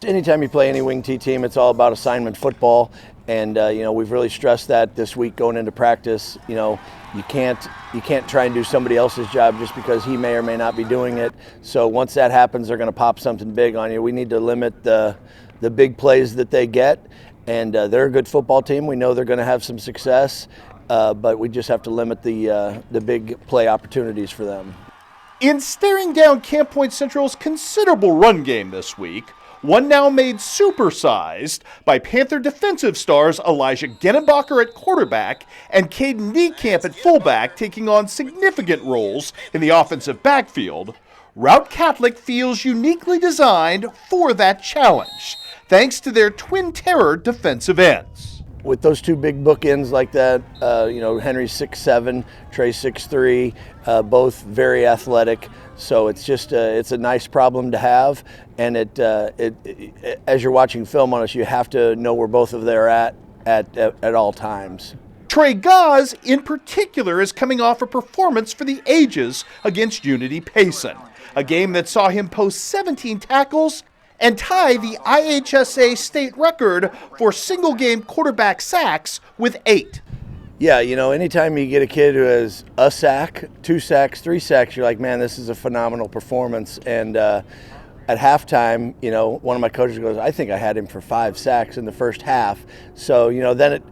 Anytime you play any wing T team, it's all about assignment football, and we've really stressed that this week going into practice. You can't try and do somebody else's job just because he may or may not be doing it. So once that happens, they're going to pop something big on you. We need to limit the big plays that they get, and they're a good football team. We know they're going to have some success, but we just have to limit the big play opportunities for them. In staring down Camp Point Central's considerable run game this week, one now made supersized by Panther defensive stars Elijah Genenbacher at quarterback and Caden Niekamp at fullback taking on significant roles in the offensive backfield, Routt Catholic feels uniquely designed for that challenge, thanks to their twin terror defensive ends. With those two big bookends like that, Henry's 6'7", Trey's 6'3", both very athletic. So it's just it's a nice problem to have, and it as you're watching film on us, you have to know where both of them are at all times. Trey Gause, in particular, is coming off a performance for the ages against Unity Payson, a game that saw him post 17 tackles and tie the IHSA state record for single-game quarterback sacks with 8. Yeah, anytime you get a kid who has a sack, 2 sacks, 3 sacks, you're like, man, this is a phenomenal performance. And at halftime, one of my coaches goes, I think I had him for 5 sacks in the first half. So, then it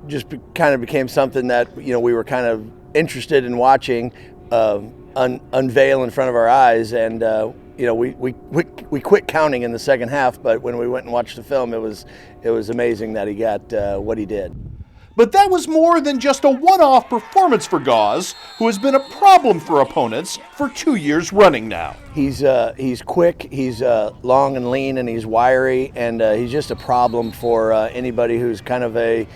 just kind of became something that, we were kind of interested in watching unveil in front of our eyes. And, we quit counting in the second half, but when we went and watched the film, it was amazing that he got what he did. But that was more than just a one-off performance for Gause, who has been a problem for opponents for 2 years running now. He's quick, he's long and lean, and he's wiry, and he's just a problem for anybody who's kind of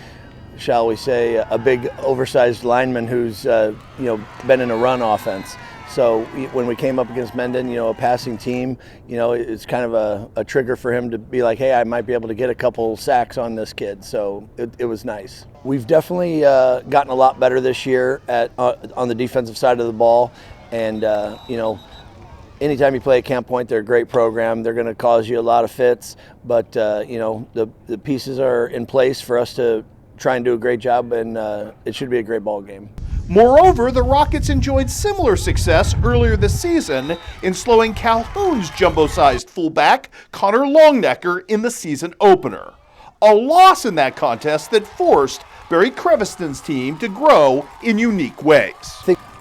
shall we say, a big oversized lineman who's been in a run offense. So when we came up against Mendon, a passing team, it's kind of a trigger for him to be like, hey, I might be able to get a couple sacks on this kid. So it was nice. We've definitely gotten a lot better this year on the defensive side of the ball. And, anytime you play at Camp Point, they're a great program. They're going to cause you a lot of fits. But, the pieces are in place for us to try and do a great job, and it should be a great ball game. Moreover, the Rockets enjoyed similar success earlier this season in slowing Calhoun's jumbo-sized fullback, Connor Longnecker, in the season opener. A loss in that contest that forced Barry Creviston's team to grow in unique ways.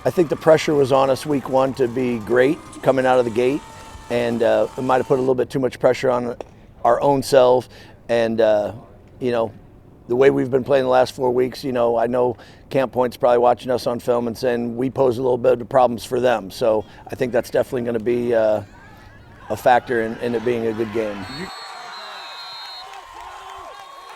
I think the pressure was on us week 1 to be great coming out of the gate, and it might have put a little bit too much pressure on our own selves. And, the way we've been playing the last 4 weeks, I know Camp Point's probably watching us on film and saying we pose a little bit of problems for them. So I think that's definitely going to be a factor in it being a good game.